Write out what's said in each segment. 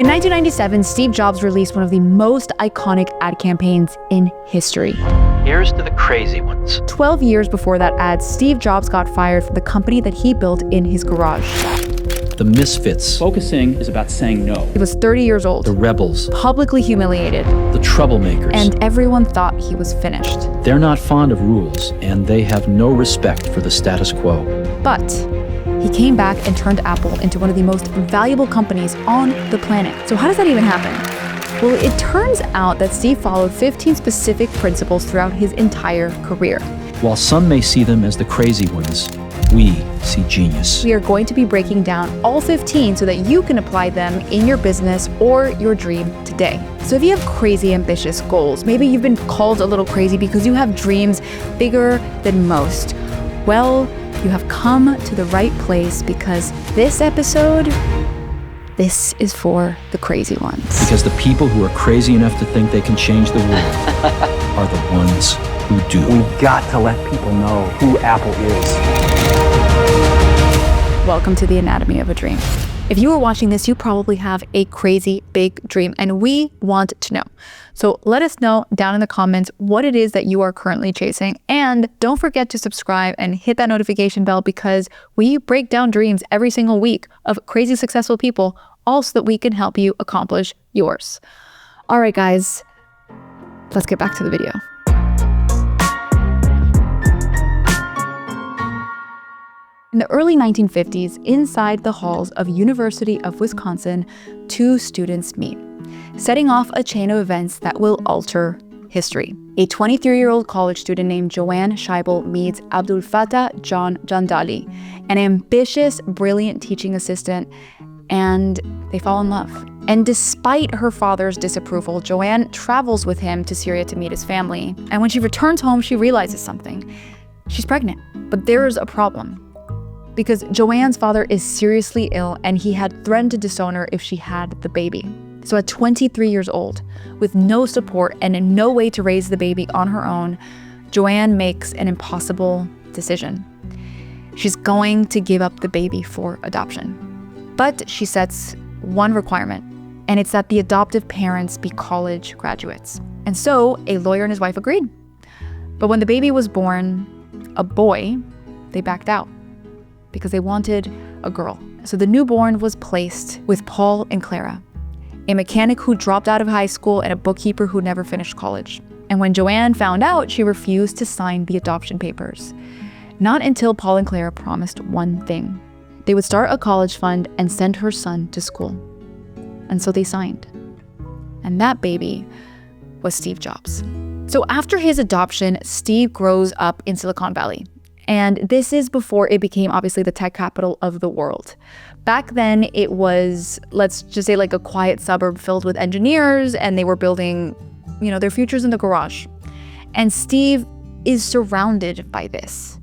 In 1997, Steve Jobs released one of the most iconic ad campaigns in history. Here's to the crazy ones. 12 years before that ad, Steve Jobs got fired from the company that he built in his garage. The misfits. Focusing is about saying no. He was 30 years old, The rebels. publicly humiliated, The troublemakers. and everyone thought he was finished. They're not fond of rules, and they have no respect for the status quo. But he came back and turned Apple into one of the most valuable companies on the planet. So how does that even happen? Well, it turns out that Steve followed 15 specific principles throughout his entire career. While some may see them as the crazy ones, we see genius. We are going to be breaking down all 15 so that you can apply them in your business or your dream today. So if you have crazy ambitious goals, maybe you've been called a little crazy because you have dreams bigger than most, well, you have come to the right place because this episode, this is for the crazy ones. Because the people who are crazy enough to think they can change the world are the ones who do. We've got to let people know who Apple is. Welcome to the Anatomy of a Dream. If you are watching this, you probably have a crazy big dream, and we want to know. So let us know down in the comments what it is that you are currently chasing. And don't forget to subscribe and hit that notification bell because we break down dreams every single week of crazy successful people, all so that we can help you accomplish yours. All right, guys, let's get back to the video. In the early 1950s, inside the halls of University of Wisconsin, two students meet, setting off a chain of events that will alter history. A 23-year-old college student named Joanne Scheibel meets Abdul Fattah John Jandali, an ambitious, brilliant teaching assistant, and they fall in love. And despite her father's disapproval, Joanne travels with him to Syria to meet his family. And when she returns home, she realizes something. She's pregnant, but there's a problem. Because Joanne's father is seriously ill and he had threatened to disown her if she had the baby. So at 23 years old, with no support and no way to raise the baby on her own, Joanne makes an impossible decision. She's going to give up the baby for adoption. But she sets one requirement, and it's that the adoptive parents be college graduates. And so a lawyer and his wife agreed. But when the baby was born, a boy, they backed out, because they wanted a girl. So the newborn was placed with Paul and Clara, a mechanic who dropped out of high school and a bookkeeper who never finished college. And when Joanne found out, she refused to sign the adoption papers. Not until Paul and Clara promised one thing. They would start a college fund and send her son to school. And so they signed. And that baby was Steve Jobs. So after his adoption, Steve grows up in Silicon Valley. And this is before it became obviously the tech capital of the world. Back then, it was, let's just say, like a quiet suburb filled with engineers, and they were building, their futures in the garage. And Steve is surrounded by this.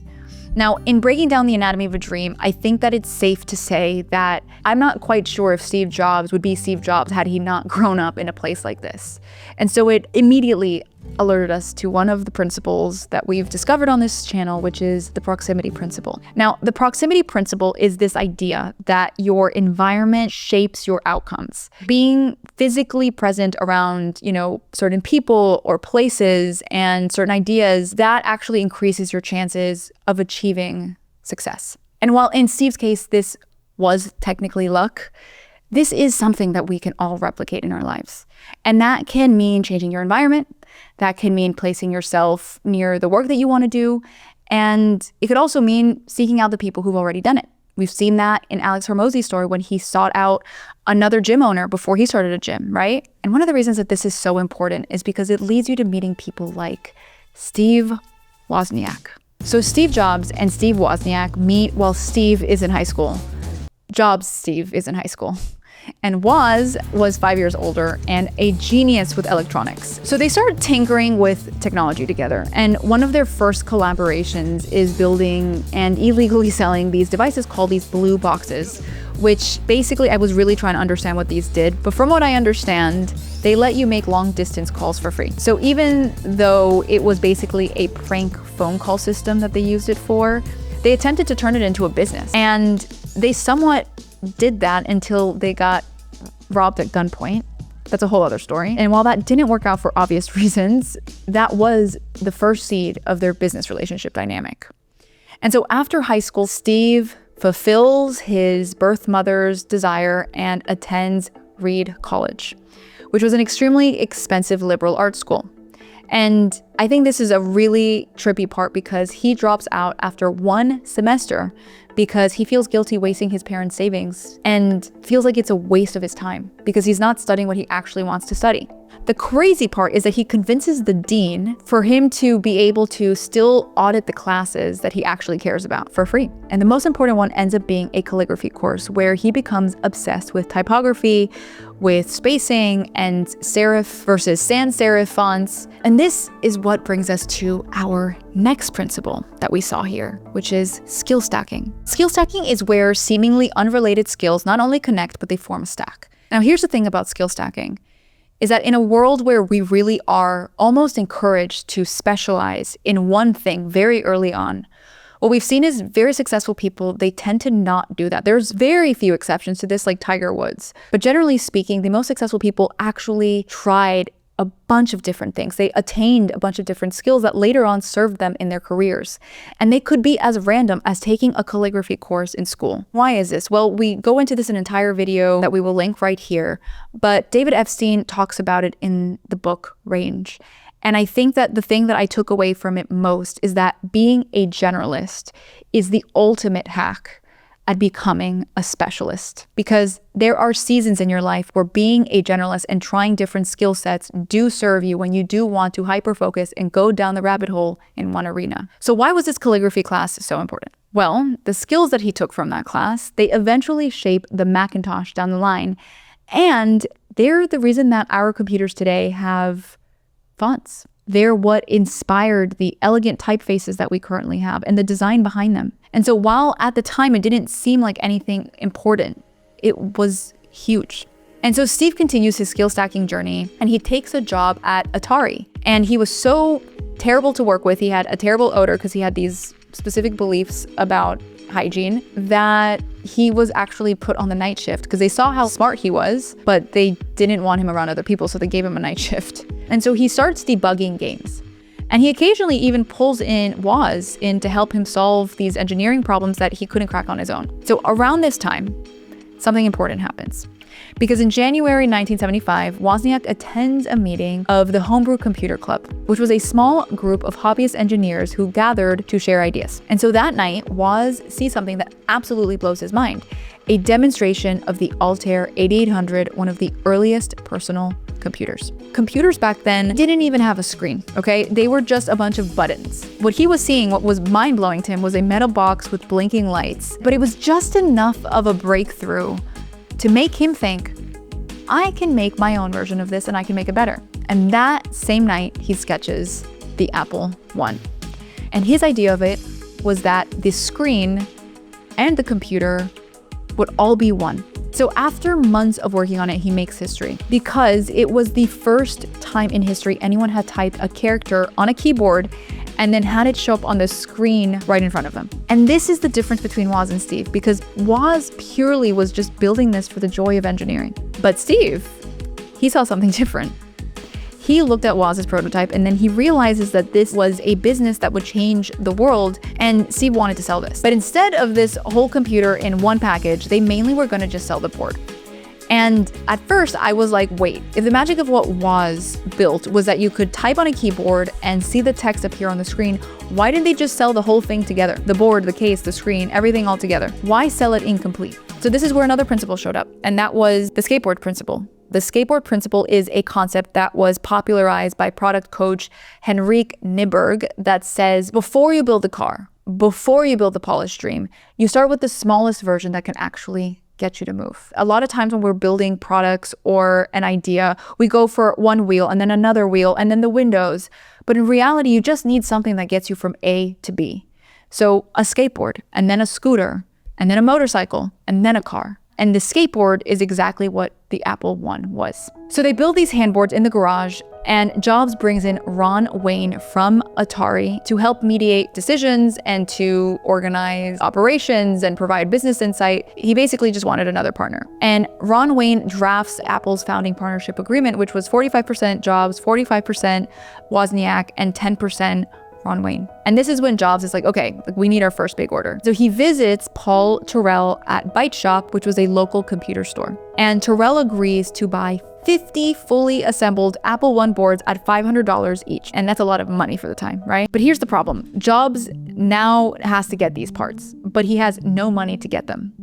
Now, in breaking down the anatomy of a dream, I think that it's safe to say that I'm not quite sure if Steve Jobs would be Steve Jobs had he not grown up in a place like this. And so it immediately alerted us to one of the principles that we've discovered on this channel, which is the proximity principle. Now, the proximity principle is this idea that your environment shapes your outcomes. Being physically present around, certain people or places and certain ideas, that actually increases your chances of achieving success. And while in Steve's case, this was technically luck, this is something that we can all replicate in our lives. And that can mean changing your environment. That can mean placing yourself near the work that you want to do. And it could also mean seeking out the people who've already done it. We've seen that in Alex Hormozi's story when he sought out another gym owner before he started a gym, right? And one of the reasons that this is so important is because it leads you to meeting people like Steve Wozniak. So Steve Jobs and Steve Wozniak meet while Steve is in high school. Steve is in high school. And was 5 years older and a genius with electronics. So they started tinkering with technology together. And one of their first collaborations is building and illegally selling these devices called these blue boxes, which basically I was really trying to understand what these did. But from what I understand, they let you make long distance calls for free. So even though it was basically a prank phone call system that they used it for, they attempted to turn it into a business. And they somewhat did that until they got robbed at gunpoint. That's a whole other story. And while that didn't work out for obvious reasons, that was the first seed of their business relationship dynamic. And so after high school, Steve fulfills his birth mother's desire and attends Reed College, which was an extremely expensive liberal arts school. And I think this is a really trippy part because he drops out after one semester because he feels guilty wasting his parents' savings and feels like it's a waste of his time because he's not studying what he actually wants to study. The crazy part is that he convinces the dean for him to be able to still audit the classes that he actually cares about for free. And the most important one ends up being a calligraphy course where he becomes obsessed with typography, with spacing and serif versus sans serif fonts. And this is what brings us to our next principle that we saw here, which is skill stacking. Skill stacking is where seemingly unrelated skills not only connect, but they form a stack. Now, here's the thing about skill stacking, is that in a world where we really are almost encouraged to specialize in one thing very early on, what we've seen is very successful people, they tend to not do that. There's very few exceptions to this, like Tiger Woods. But generally speaking, the most successful people actually tried a bunch of different things. They attained a bunch of different skills that later on served them in their careers. And they could be as random as taking a calligraphy course in school. Why is this? Well, we go into this in an entire video that we will link right here, but David Epstein talks about it in the book Range. And I think that the thing that I took away from it most is that being a generalist is the ultimate hack at becoming a specialist, because there are seasons in your life where being a generalist and trying different skill sets do serve you when you do want to hyper-focus and go down the rabbit hole in one arena. So why was this calligraphy class so important? Well, the skills that he took from that class, they eventually shape the Macintosh down the line, and they're the reason that our computers today have fonts. They're what inspired the elegant typefaces that we currently have and the design behind them. And so while at the time it didn't seem like anything important, it was huge. And so Steve continues his skill stacking journey and he takes a job at Atari. And he was so terrible to work with. He had a terrible odor because he had these specific beliefs about hygiene that he was actually put on the night shift because they saw how smart he was, but they didn't want him around other people, so they gave him a night shift. And so he starts debugging games. And he occasionally even pulls in Woz in to help him solve these engineering problems that he couldn't crack on his own. So around this time, something important happens. Because in January 1975, Wozniak attends a meeting of the Homebrew Computer Club, which was a small group of hobbyist engineers who gathered to share ideas. And so that night, Woz sees something that absolutely blows his mind, a demonstration of the Altair 8800, one of the earliest personal computers. Computers back then didn't even have a screen, okay? They were just a bunch of buttons. What he was seeing, what was mind-blowing to him, was a metal box with blinking lights, but it was just enough of a breakthrough to make him think, I can make my own version of this and I can make it better. And that same night, he sketches the Apple I. And his idea of it was that the screen and the computer would all be one. So after months of working on it, he makes history because it was the first time in history anyone had typed a character on a keyboard and then had it show up on the screen right in front of them. And this is the difference between Woz and Steve, because Woz purely was just building this for the joy of engineering. But Steve, he saw something different. He looked at Woz's prototype and then he realizes that this was a business that would change the world, and Steve wanted to sell this. But instead of this whole computer in one package, they mainly were going to just sell the board. And at first I was like, wait, if the magic of what Woz built was that you could type on a keyboard and see the text appear on the screen, why didn't they just sell the whole thing together? The board, the case, the screen, everything all together. Why sell it incomplete? So this is where another principle showed up, and that was the skateboard principle. The skateboard principle is a concept that was popularized by product coach Henrik Nyberg that says, before you build a car, before you build the polished dream, you start with the smallest version that can actually get you to move. A lot of times when we're building products or an idea, we go for one wheel and then another wheel and then the windows. But in reality, you just need something that gets you from A to B. So a skateboard, and then a scooter, and then a motorcycle, and then a car. And the skateboard is exactly what the Apple I was. So they build these handboards in the garage, and Jobs brings in Ron Wayne from Atari to help mediate decisions and to organize operations and provide business insight. He basically just wanted another partner. And Ron Wayne drafts Apple's founding partnership agreement, which was 45% Jobs, 45% Wozniak, and 10% Ron Wayne. And this is when Jobs is like, okay, we need our first big order. So he visits Paul Terrell at Byte Shop, which was a local computer store. And Terrell agrees to buy 50 fully assembled Apple I boards at $500 each. And that's a lot of money for the time, right? But here's the problem. Jobs now has to get these parts, but he has no money to get them.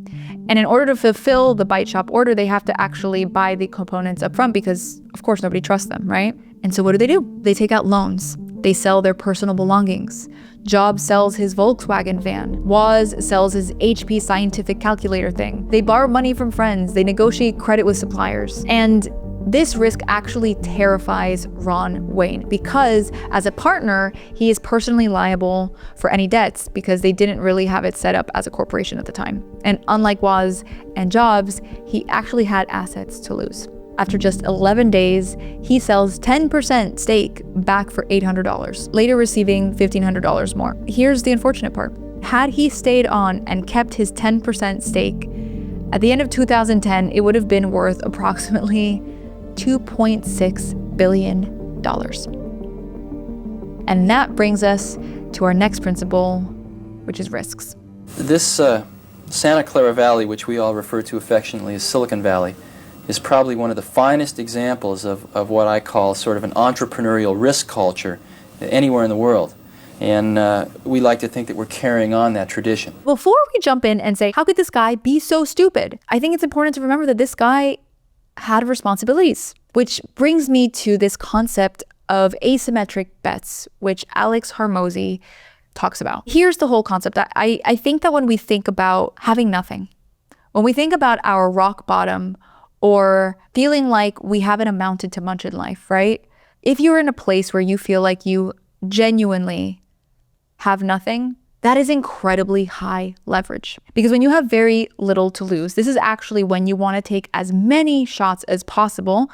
And in order to fulfill the Byte Shop order, they have to actually buy the components up front because, of course, nobody trusts them, right? And so what do? They take out loans. They sell their personal belongings. Jobs sells his Volkswagen van. Woz sells his HP scientific calculator thing. They borrow money from friends. They negotiate credit with suppliers. And this risk actually terrifies Ron Wayne because as a partner, he is personally liable for any debts because they didn't really have it set up as a corporation at the time. And unlike Woz and Jobs, he actually had assets to lose. After just 11 days, he sells 10% stake back for $800, later receiving $1,500 more. Here's the unfortunate part. Had he stayed on and kept his 10% stake, at the end of 2010, it would have been worth approximately $2.6 billion. And that brings us to our next principle, which is risks. This Santa Clara Valley, which we all refer to affectionately as Silicon Valley, is probably one of the finest examples of what I call sort of an entrepreneurial risk culture anywhere in the world. And we like to think that we're carrying on that tradition. Before we jump in and say, how could this guy be so stupid? I think it's important to remember that this guy had responsibilities, which brings me to this concept of asymmetric bets, which Alex Hormozi talks about. Here's the whole concept. I think that when we think about having nothing, when we think about our rock bottom or feeling like we haven't amounted to much in life, right? If you're in a place where you feel like you genuinely have nothing, that is incredibly high leverage. Because when you have very little to lose, this is actually when you want to take as many shots as possible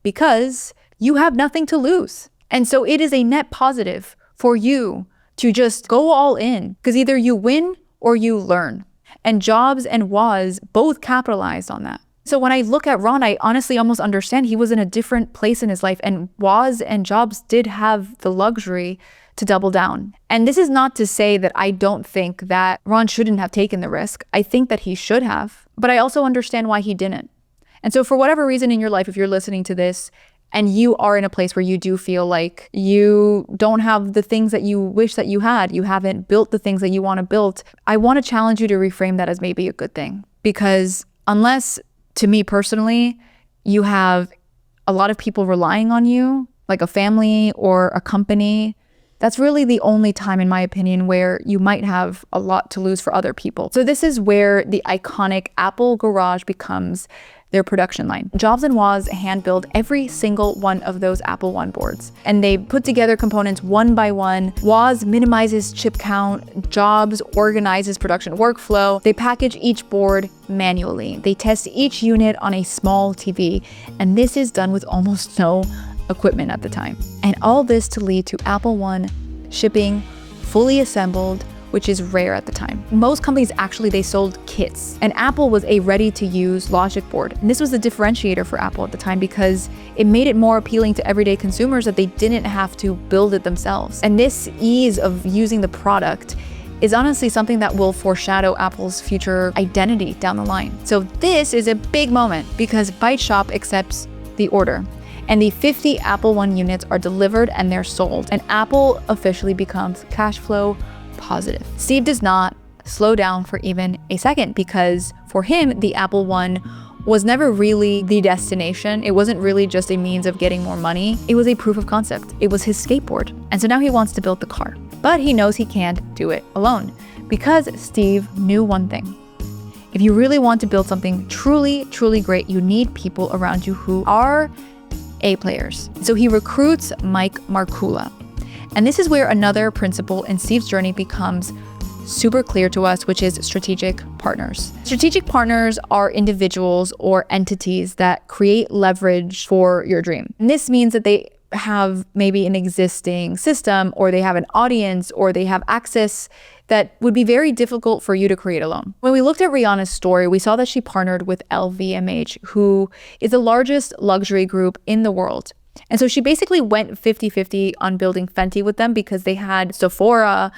because you have nothing to lose. And so it is a net positive for you to just go all in because either you win or you learn. And Jobs and Woz both capitalized on that. So when I look at Ron, I honestly almost understand he was in a different place in his life, and Woz and Jobs did have the luxury to double down. And this is not to say that I don't think that Ron shouldn't have taken the risk. I think that he should have, but I also understand why he didn't. And so for whatever reason in your life, if you're listening to this and you are in a place where you do feel like you don't have the things that you wish that you had, you haven't built the things that you want to build, I want to challenge you to reframe that as maybe a good thing. Because unless, to me personally, you have a lot of people relying on you, like a family or a company, that's really the only time, in my opinion, where you might have a lot to lose for other people. So this is where the iconic Apple garage becomes their production line. Jobs and Woz hand build every single one of those Apple I boards. And they put together components one by one. Woz minimizes chip count. Jobs organizes production workflow. They package each board manually. They test each unit on a small TV. And this is done with almost no equipment at the time. And all this to lead to Apple I shipping fully assembled, which is rare at the time. Most companies actually, they sold kits, and Apple was a ready-to-use logic board. And this was the differentiator for Apple at the time because it made it more appealing to everyday consumers that they didn't have to build it themselves. And this ease of using the product is honestly something that will foreshadow Apple's future identity down the line. So this is a big moment because Byte Shop accepts the order. And the 50 Apple I units are delivered and they're sold. And Apple officially becomes cash flow positive. Steve does not slow down for even a second because for him, the Apple I was never really the destination. It wasn't really just a means of getting more money. It was a proof of concept. It was his skateboard. And so now he wants to build the car. But he knows he can't do it alone because Steve knew one thing. If you really want to build something truly, truly great, you need people around you who are A players. So he recruits Mike Markula. And this is where another principle in Steve's journey becomes super clear to us, which is strategic partners. Strategic partners are individuals or entities that create leverage for your dream. And this means that they have maybe an existing system, or they have an audience, or they have access that would be very difficult for you to create alone. When we looked at Rihanna's story, we saw that she partnered with LVMH, who is the largest luxury group in the world. And so she basically went 50-50 on building Fenty with them because they had Sephora,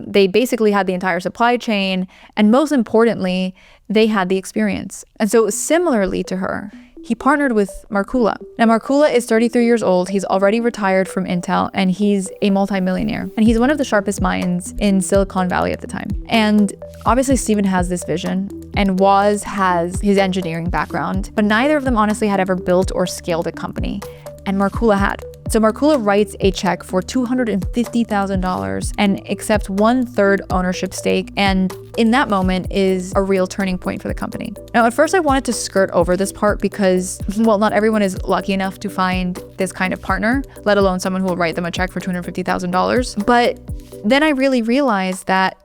they basically had the entire supply chain, and most importantly, they had the experience. And so similarly to her, he partnered with Markula. Now, Markula is 33 years old. He's already retired from Intel, and he's a multimillionaire. And he's one of the sharpest minds in Silicon Valley at the time. And obviously, Steven has this vision, and Woz has his engineering background, but neither of them honestly had ever built or scaled a company. And Markula had. So Markula writes a check for $250,000 and accepts 1/3 ownership stake, and in that moment is a real turning point for the company. Now, at first I wanted to skirt over this part because, well, not everyone is lucky enough to find this kind of partner, let alone someone who will write them a check for $250,000. But then I really realized that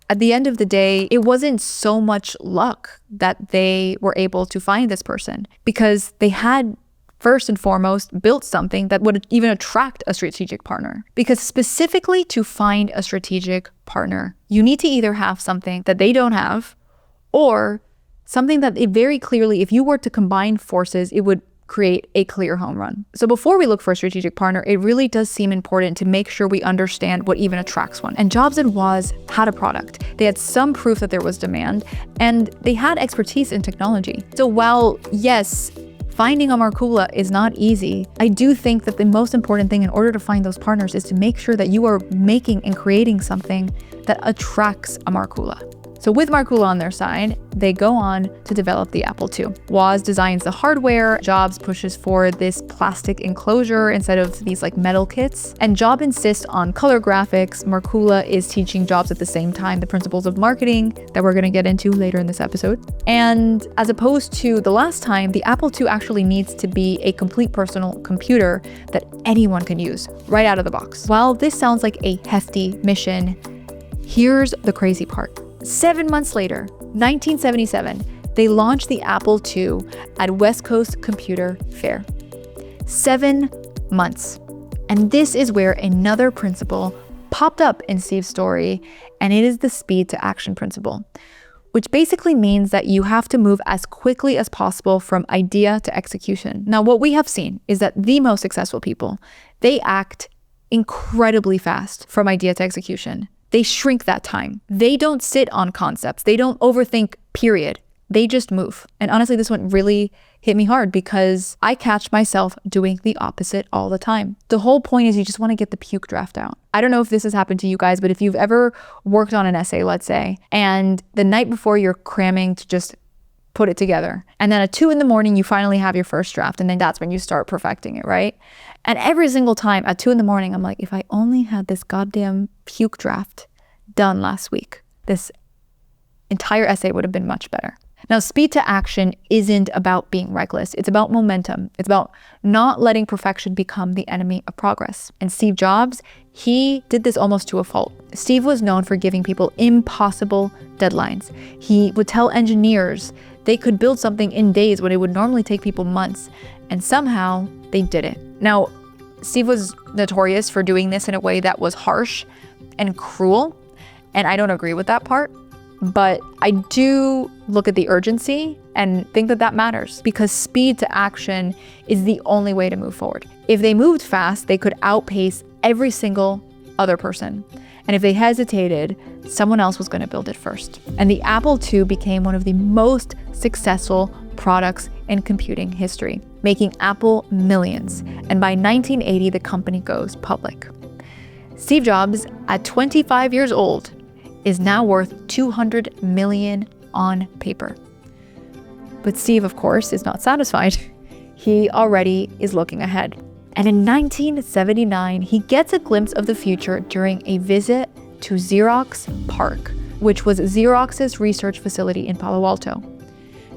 at the end of the day, it wasn't so much luck that they were able to find this person, because they had first and foremost built something that would even attract a strategic partner. Because specifically to find a strategic partner, you need to either have something that they don't have, or something that it very clearly, if you were to combine forces, it would create a clear home run. So before we look for a strategic partner, it really does seem important to make sure we understand what even attracts one. And Jobs and Woz had a product. They had some proof that there was demand, and they had expertise in technology. So while, yes, finding a Markula is not easy, I do think that the most important thing in order to find those partners is to make sure that you are making and creating something that attracts a Markula. So with Markula on their side, they go on to develop the Apple II. Woz designs the hardware, Jobs pushes for this plastic enclosure instead of these like metal kits, and Jobs insists on color graphics. Markula is teaching Jobs at the same time the principles of marketing that we're gonna get into later in this episode. And as opposed to the last time, the Apple II actually needs to be a complete personal computer that anyone can use right out of the box. While this sounds like a hefty mission, here's the crazy part. 7 months later, 1977, they launched the Apple II at West Coast Computer Fair. 7 months. And this is where another principle popped up in Steve's story, and it is the speed to action principle, which basically means that you have to move as quickly as possible from idea to execution. Now, what we have seen is that the most successful people, they act incredibly fast from idea to execution. They shrink that time. They don't sit on concepts. They don't overthink, period. They just move. And honestly, this one really hit me hard because I catch myself doing the opposite all the time. The whole point is you just want to get the puke draft out. I don't know if this has happened to you guys, but if you've ever worked on an essay, let's say, and the night before you're cramming to just put it together, and then at 2 a.m, you finally have your first draft, and then that's when you start perfecting it, right? And every single time at 2 a.m, I'm like, if I only had this goddamn puke draft done last week, this entire essay would have been much better. Now, speed to action isn't about being reckless. It's about momentum. It's about not letting perfection become the enemy of progress. And Steve Jobs, he did this almost to a fault. Steve was known for giving people impossible deadlines. He would tell engineers they could build something in days when it would normally take people months, and somehow they did it. Now, Steve was notorious for doing this in a way that was harsh and cruel, and I don't agree with that part. But I do look at the urgency and think that that matters, because speed to action is the only way to move forward. If they moved fast, they could outpace every single other person. And if they hesitated, someone else was going to build it first. And the Apple II became one of the most successful products in computing history, making Apple millions. And by 1980, the company goes public. Steve Jobs, at 25 years old, is now worth $200 million on paper. But Steve, of course, is not satisfied. He already is looking ahead. And in 1979, he gets a glimpse of the future during a visit to Xerox PARC, which was Xerox's research facility in Palo Alto.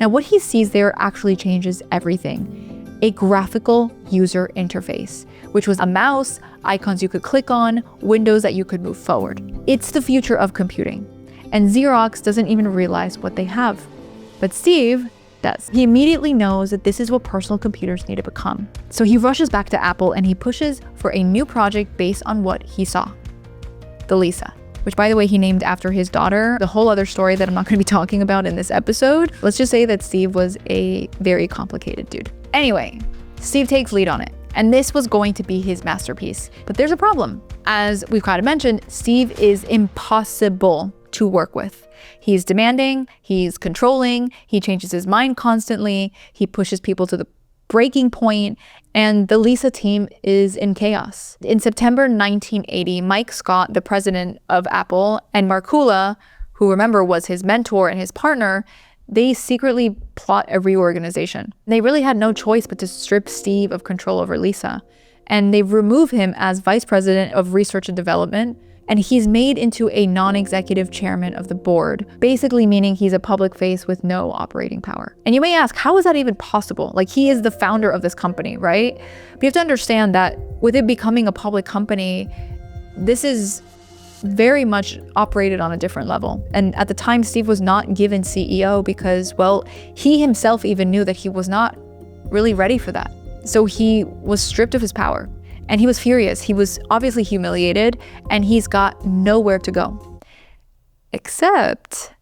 Now, what he sees there actually changes everything. A graphical user interface, which was a mouse, icons you could click on, windows that you could move forward. It's the future of computing. and Xerox doesn't even realize what they have. But Steve does. He immediately knows that this is what personal computers need to become. So he rushes back to Apple and he pushes for a new project based on what he saw. The Lisa, which by the way, he named after his daughter. The whole other story that I'm not going to be talking about in this episode. Let's just say that Steve was a very complicated dude. Anyway, Steve takes lead on it. And this was going to be his masterpiece. But there's a problem. As we've kind of mentioned, Steve is impossible to work with. He's demanding, he's controlling, he changes his mind constantly, he pushes people to the breaking point, and the Lisa team is in chaos. In September 1980, Mike Scott, the president of Apple, and Markula, who remember was his mentor and his partner, they secretly plot a reorganization. They really had no choice but to strip Steve of control over Lisa. And they remove him as vice president of research and development, and he's made into a non-executive chairman of the board, basically meaning he's a public face with no operating power. And you may ask, how is that even possible? Like, he is the founder of this company, right? But you have to understand that with it becoming a public company, this is very much operated on a different level. And at the time, Steve was not given CEO because, well, he himself even knew that he was not really ready for that. So he was stripped of his power. And he was furious. He was obviously humiliated, and he's got nowhere to go. Except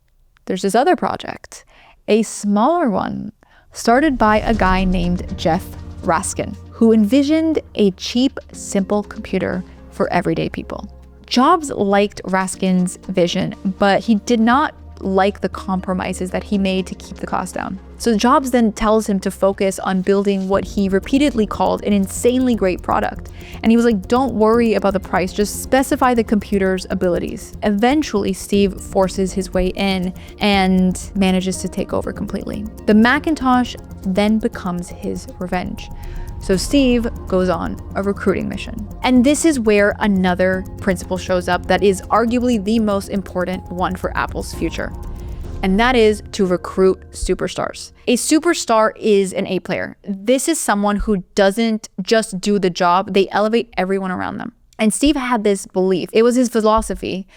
there's this other project, a smaller one, started by a guy named Jeff Raskin, who envisioned a cheap, simple computer for everyday people. Jobs liked Raskin's vision, but he did not like the compromises that he made to keep the cost down. So Jobs then tells him to focus on building what he repeatedly called an insanely great product. And he was like, don't worry about the price, just specify the computer's abilities. Eventually, Steve forces his way in and manages to take over completely. The Macintosh then becomes his revenge. So Steve goes on a recruiting mission. And this is where another principle shows up that is arguably the most important one for Apple's future. And that is to recruit superstars. A superstar is an A player. This is someone who doesn't just do the job, they elevate everyone around them. And Steve had this belief, it was his philosophy,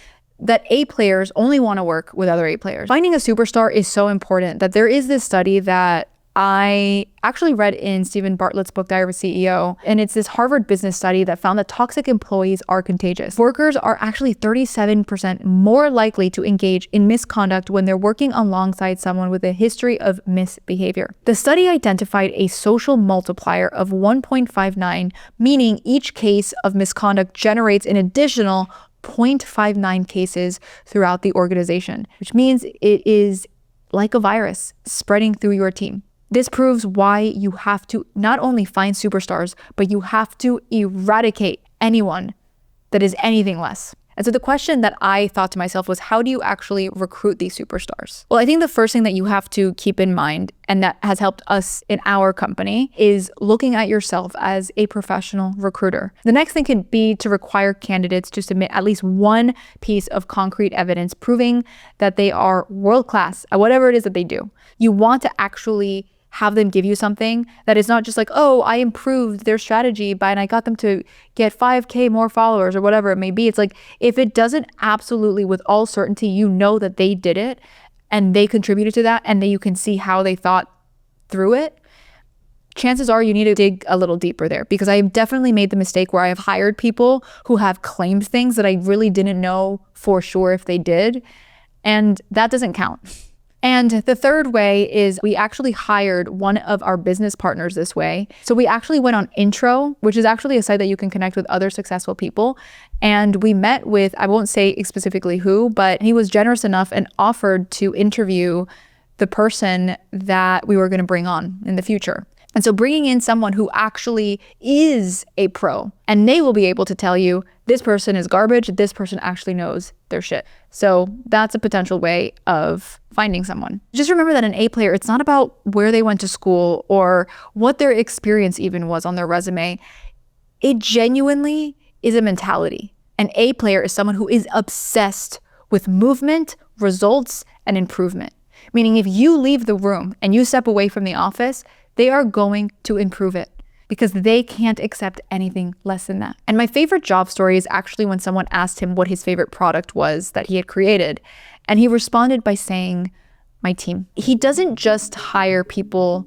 that A players only want to work with other A players. Finding a superstar is so important that there is this study that I actually read in Stephen Bartlett's book, Diary of a CEO, and it's this Harvard business study that found that toxic employees are contagious. Workers are actually 37% more likely to engage in misconduct when they're working alongside someone with a history of misbehavior. The study identified a social multiplier of 1.59, meaning each case of misconduct generates an additional 0.59 cases throughout the organization, which means it is like a virus spreading through your team. This proves why you have to not only find superstars, but you have to eradicate anyone that is anything less. And so the question that I thought to myself was, how do you actually recruit these superstars? Well, I think the first thing that you have to keep in mind, and that has helped us in our company, is looking at yourself as a professional recruiter. The next thing could be to require candidates to submit at least one piece of concrete evidence proving that they are world-class at whatever it is that they do. You want to actually have them give you something that is not just like, oh, I improved their strategy and I got them to get 5K more followers or whatever it may be. It's like, if it doesn't absolutely with all certainty, you know that they did it and they contributed to that and that you can see how they thought through it, chances are you need to dig a little deeper there, because I have definitely made the mistake where I have hired people who have claimed things that I really didn't know for sure if they did, and that doesn't count. And the third way is we actually hired one of our business partners this way. So we actually went on Intro, which is actually a site that you can connect with other successful people. And we met with, I won't say specifically who, but he was generous enough and offered to interview the person that we were going to bring on in the future. And so bringing in someone who actually is a pro, and they will be able to tell you, this person is garbage, this person actually knows their shit. So that's a potential way of finding someone. Just remember that an A player, it's not about where they went to school or what their experience even was on their resume. It genuinely is a mentality. An A player is someone who is obsessed with movement, results, and improvement. Meaning if you leave the room and you step away from the office, they are going to improve it because they can't accept anything less than that. And my favorite job story is actually when someone asked him what his favorite product was that he had created. And he responded by saying, "My team." He doesn't just hire people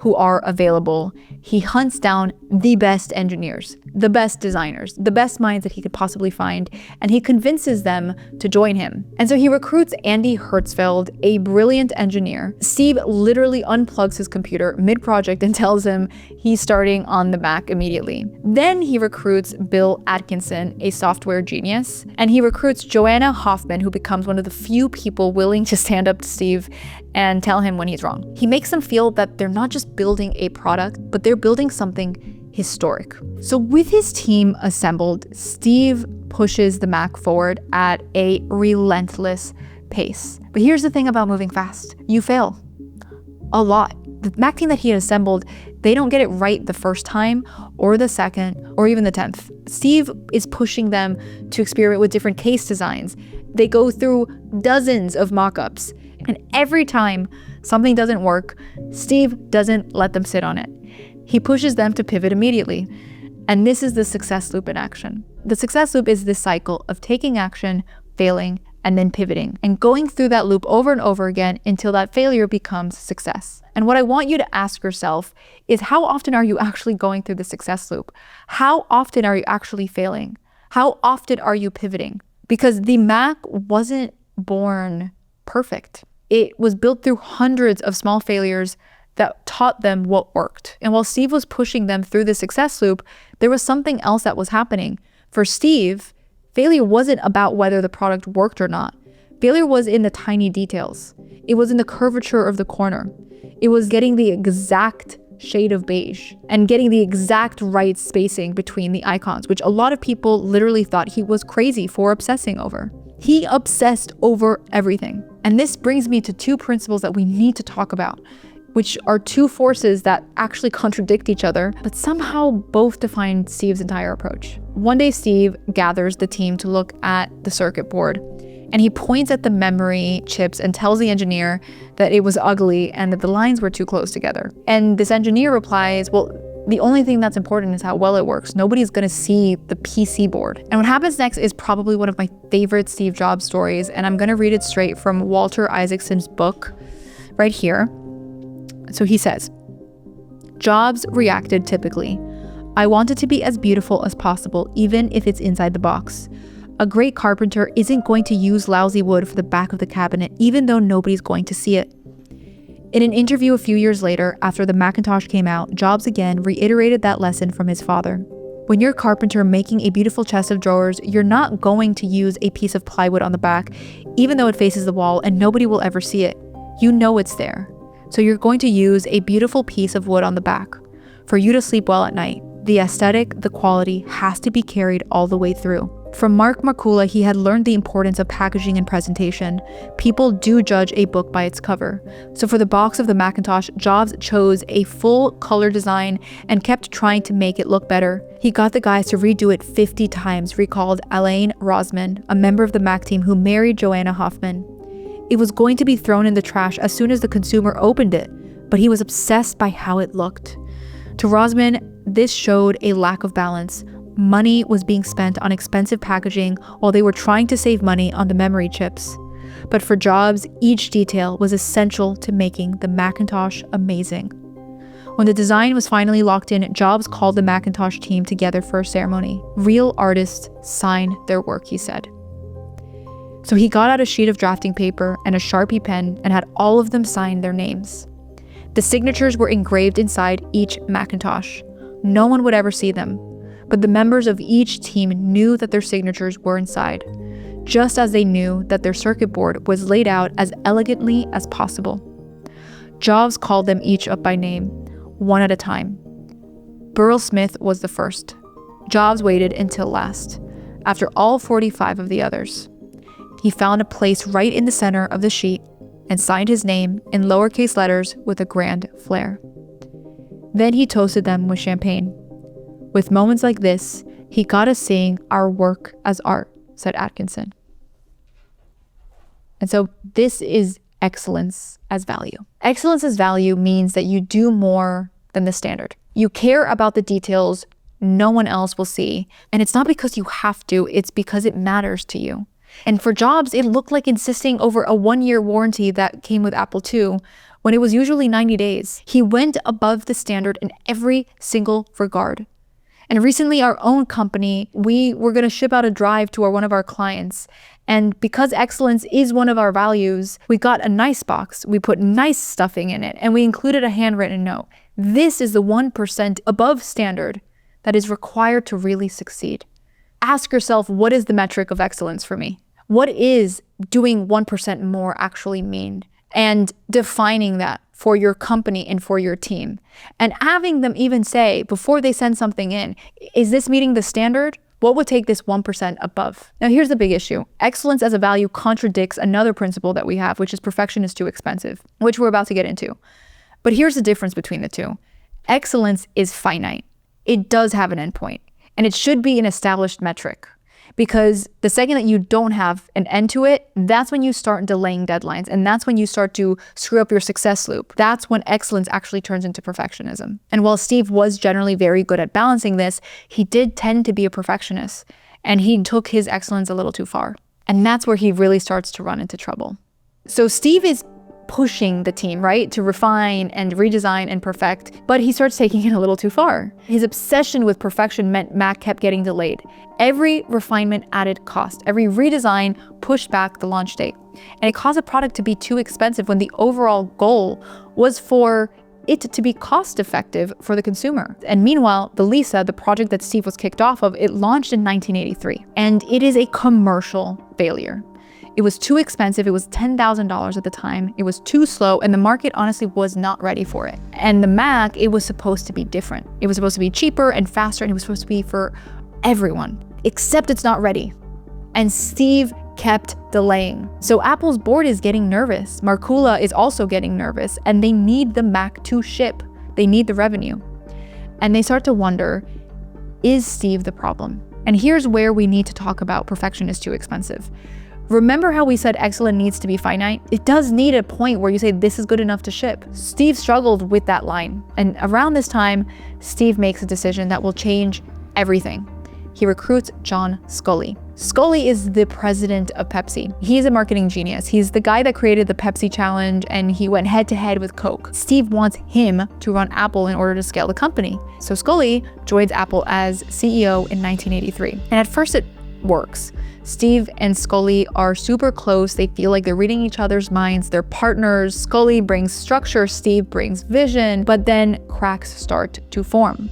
who are available. He hunts down the best engineers, the best designers, the best minds that he could possibly find, and he convinces them to join him. And so he recruits Andy Hertzfeld, a brilliant engineer. Steve literally unplugs his computer mid-project and tells him he's starting on the Mac immediately. Then he recruits Bill Atkinson, a software genius, and he recruits Joanna Hoffman, who becomes one of the few people willing to stand up to Steve and tell him when he's wrong. He makes them feel that they're not just building a product, but they're building something historic. So with his team assembled, Steve pushes the Mac forward at a relentless pace. But here's the thing about moving fast. You fail a lot. The Mac team that he had assembled, they don't get it right the first time or the second or even the 10th. Steve is pushing them to experiment with different case designs. They go through dozens of mock-ups. And every time something doesn't work, Steve doesn't let them sit on it. He pushes them to pivot immediately. And this is the success loop in action. The success loop is this cycle of taking action, failing, and then pivoting, and going through that loop over and over again until that failure becomes success. And what I want you to ask yourself is, how often are you actually going through the success loop? How often are you actually failing? How often are you pivoting? Because the Mac wasn't born perfect. It was built through hundreds of small failures that taught them what worked. And while Steve was pushing them through the success loop, there was something else that was happening. For Steve, failure wasn't about whether the product worked or not. Failure was in the tiny details. It was in the curvature of the corner. It was getting the exact shade of beige and getting the exact right spacing between the icons, which a lot of people literally thought he was crazy for obsessing over. He obsessed over everything. And this brings me to two principles that we need to talk about, which are two forces that actually contradict each other, but somehow both define Steve's entire approach. One day, Steve gathers the team to look at the circuit board, and he points at the memory chips and tells the engineer that it was ugly and that the lines were too close together. And this engineer replies, "Well, the only thing that's important is how well it works. Nobody's gonna see the PC board." And what happens next is probably one of my favorite Steve Jobs stories, and I'm gonna read it straight from Walter Isaacson's book right here. So he says, "Jobs reacted typically. I want it to be as beautiful as possible, even if it's inside the box. A great carpenter isn't going to use lousy wood for the back of the cabinet, even though nobody's going to see it." In an interview a few years later, after the Macintosh came out, Jobs again reiterated that lesson from his father. When you're a carpenter making a beautiful chest of drawers, you're not going to use a piece of plywood on the back, even though it faces the wall and nobody will ever see it. You know it's there. So you're going to use a beautiful piece of wood on the back for you to sleep well at night. The aesthetic, the quality has to be carried all the way through. From Mark Markula, he had learned the importance of packaging and presentation. People do judge a book by its cover. So for the box of the Macintosh, Jobs chose a full color design and kept trying to make it look better. He got the guys to redo it 50 times, recalled Alain Rosman, a member of the Mac team who married Joanna Hoffman. It was going to be thrown in the trash as soon as the consumer opened it, but he was obsessed by how it looked. To Rosman, this showed a lack of balance. Money was being spent on expensive packaging while they were trying to save money on the memory chips. But for Jobs, each detail was essential to making the Macintosh amazing. When the design was finally locked in, Jobs called the Macintosh team together for a ceremony. "Real artists sign their work," he said. So he got out a sheet of drafting paper and a Sharpie pen and had all of them sign their names. The signatures were engraved inside each Macintosh. No one would ever see them, but the members of each team knew that their signatures were inside, just as they knew that their circuit board was laid out as elegantly as possible. Jobs called them each up by name, one at a time. Burrell Smith was the first. Jobs waited until last, after all 45 of the others. He found a place right in the center of the sheet and signed his name in lowercase letters with a grand flair. Then he toasted them with champagne. "With moments like this, he got us seeing our work as art," said Atkinson. And so this is excellence as value. Excellence as value means that you do more than the standard. You care about the details no one else will see. And it's not because you have to, it's because it matters to you. And for Jobs, it looked like insisting over a 1-year warranty that came with Apple II when it was usually 90 days. He went above the standard in every single regard. And recently, our own company, we were going to ship out a drive to one of our clients. And because excellence is one of our values, we got a nice box. We put nice stuffing in it, and we included a handwritten note. This is the 1% above standard that is required to really succeed. Ask yourself, what is the metric of excellence for me? What is doing 1% more actually mean? And defining that for your company and for your team. And having them even say, before they send something in, is this meeting the standard? What would take this 1% above? Now, here's the big issue. Excellence as a value contradicts another principle that we have, which is perfection is too expensive, which we're about to get into. But here's the difference between the two. Excellence is finite. It does have an endpoint, and it should be an established metric. Because the second that you don't have an end to it, that's when you start delaying deadlines. And that's when you start to screw up your success loop. That's when excellence actually turns into perfectionism. And while Steve was generally very good at balancing this, he did tend to be a perfectionist. And he took his excellence a little too far. And that's where he really starts to run into trouble. So Steve is pushing the team, right, to refine and redesign and perfect, but he starts taking it a little too far. His obsession with perfection meant Mac kept getting delayed. Every refinement added cost. Every redesign pushed back the launch date. And it caused a product to be too expensive when the overall goal was for it to be cost effective for the consumer. And meanwhile, the Lisa, the project that Steve was kicked off of, it launched in 1983. And it is a commercial failure. It was too expensive. It was $10,000 at the time. It was too slow, and the market honestly was not ready for it. And the Mac, it was supposed to be different. It was supposed to be cheaper and faster, and it was supposed to be for everyone, except it's not ready. And Steve kept delaying. So Apple's board is getting nervous. Markula is also getting nervous, and they need the Mac to ship. They need the revenue. And they start to wonder, is Steve the problem? And here's where we need to talk about perfection is too expensive. Remember how we said excellence needs to be finite? It does need a point where you say this is good enough to ship. Steve struggled with that line. And around this time, Steve makes a decision that will change everything. He recruits John Sculley. Sculley is the president of Pepsi. He's a marketing genius. He's the guy that created the Pepsi challenge, and he went head to head with Coke. Steve wants him to run Apple in order to scale the company. So Sculley joins Apple as CEO in 1983. And at first it works. Steve and Sculley are super close. They feel like they're reading each other's minds. They're partners. Sculley brings structure, Steve brings vision, but then cracks start to form.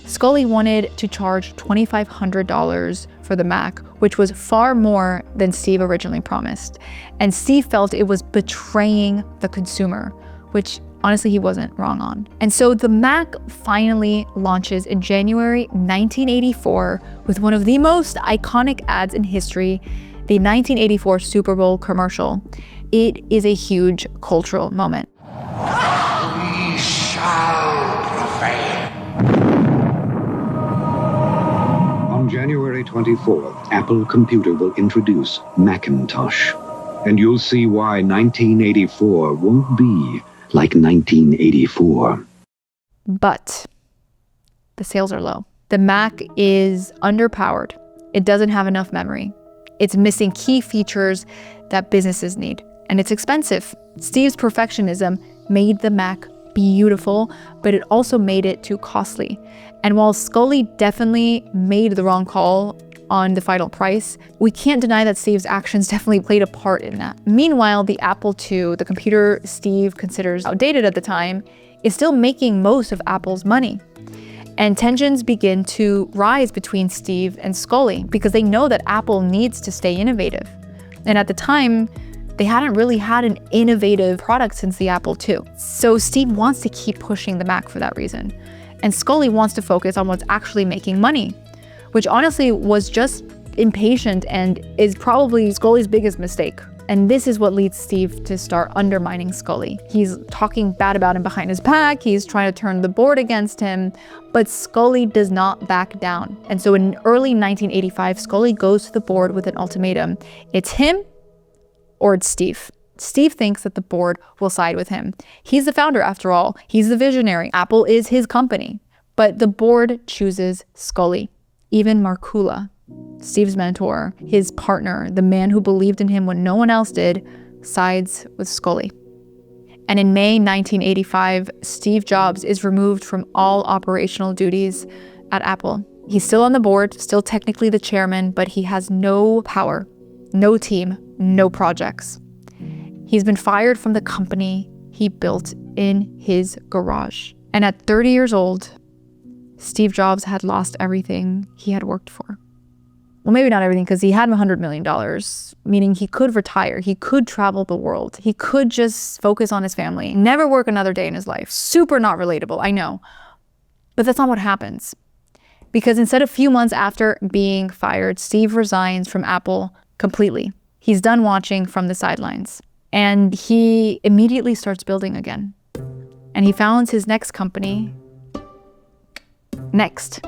Sculley wanted to charge $2,500 for the Mac, which was far more than Steve originally promised. And Steve felt it was betraying the consumer, which honestly he wasn't wrong on. And so the Mac finally launches in January 1984 with one of the most iconic ads in history, the 1984 Super Bowl commercial. It is a huge cultural moment. We shall prevail. On January 24th, Apple Computer will introduce Macintosh. And you'll see why 1984 won't be like 1984. But the sales are low. The Mac is underpowered. It doesn't have enough memory. It's missing key features that businesses need. And it's expensive. Steve's perfectionism made the Mac beautiful, but it also made it too costly. And while Sculley definitely made the wrong call on the final price, we can't deny that Steve's actions definitely played a part in that. Meanwhile, the Apple II, the computer Steve considers outdated at the time, is still making most of Apple's money. And tensions begin to rise between Steve and Sculley because they know that Apple needs to stay innovative. And at the time, they hadn't really had an innovative product since the Apple II. So Steve wants to keep pushing the Mac for that reason. And Sculley wants to focus on what's actually making money, which honestly was just impatient and is probably Sculley's biggest mistake. And this is what leads Steve to start undermining Sculley. He's talking bad about him behind his back. He's trying to turn the board against him, but Sculley does not back down. And so in early 1985, Sculley goes to the board with an ultimatum. It's him or it's Steve. Steve thinks that the board will side with him. He's the founder, after all. He's the visionary. Apple is his company. But the board chooses Scully. Even Markula, Steve's mentor, his partner, the man who believed in him when no one else did, sides with Scully. And in May 1985, Steve Jobs is removed from all operational duties at Apple. He's still on the board, still technically the chairman, but he has no power, no team, no projects. He's been fired from the company he built in his garage. And at 30 years old, Steve Jobs had lost everything he had worked for. Well, maybe not everything, because he had $100 million, meaning he could retire. He could travel the world. He could just focus on his family, never work another day in his life. Super not relatable, I know. But that's not what happens. Because instead, a few months after being fired, Steve resigns from Apple completely. He's done watching from the sidelines. And he immediately starts building again. And he founds his next company, Next.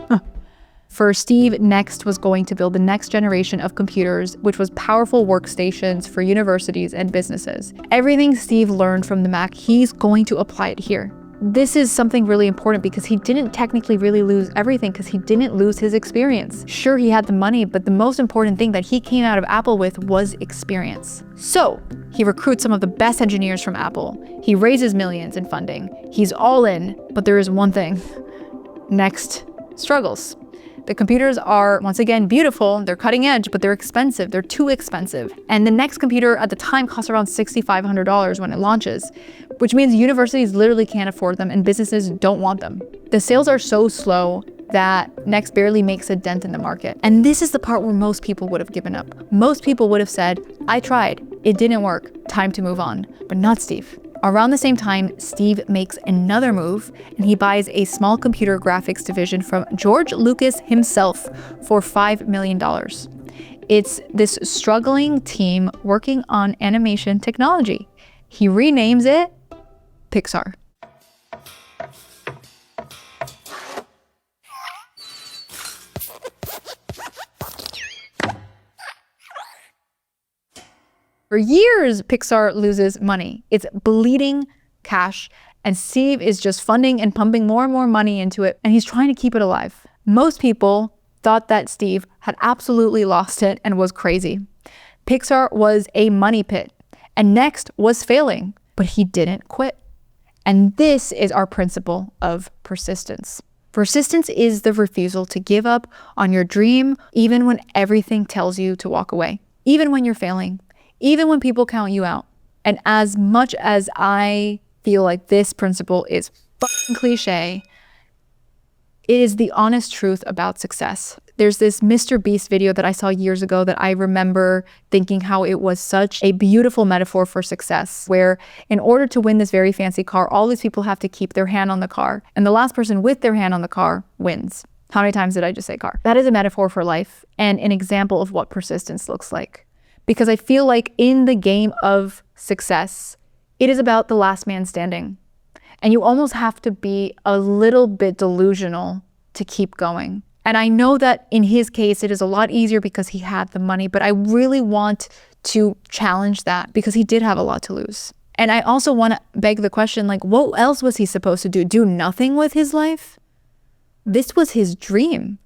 For Steve, Next was going to build the next generation of computers, which was powerful workstations for universities and businesses. Everything Steve learned from the Mac, he's going to apply it here. This is something really important because he didn't technically really lose everything because he didn't lose his experience. Sure, he had the money, but the most important thing that he came out of Apple with was experience. So he recruits some of the best engineers from Apple. He raises millions in funding. He's all in, but there is one thing. Next struggles. The computers are, once again, beautiful. They're cutting edge, but they're expensive. They're too expensive. And the Next computer at the time costs around $6,500 when it launches, which means universities literally can't afford them and businesses don't want them. The sales are so slow that Next barely makes a dent in the market. And this is the part where most people would have given up. Most people would have said, I tried, it didn't work, time to move on. But not Steve. Around the same time, Steve makes another move and he buys a small computer graphics division from George Lucas himself for $5 million. It's this struggling team working on animation technology. He renames it Pixar. For years, Pixar loses money. It's bleeding cash, and Steve is just funding and pumping more and more money into it, and he's trying to keep it alive. Most people thought that Steve had absolutely lost it and was crazy. Pixar was a money pit, and Next was failing, but he didn't quit. And this is our principle of persistence. Persistence is the refusal to give up on your dream, even when everything tells you to walk away, even when you're failing. Even when people count you out. And as much as I feel like this principle is fucking cliche, it is the honest truth about success. There's this Mr. Beast video that I saw years ago that I remember thinking how it was such a beautiful metaphor for success, where in order to win this very fancy car, all these people have to keep their hand on the car, and the last person with their hand on the car wins. How many times did I just say car? That is a metaphor for life and an example of what persistence looks like. Because I feel like in the game of success, it is about the last man standing. And you almost have to be a little bit delusional to keep going. And I know that in his case, it is a lot easier because he had the money, but I really want to challenge that because he did have a lot to lose. And I also want to beg the question, like, what else was he supposed to do? Do nothing with his life? This was his dream.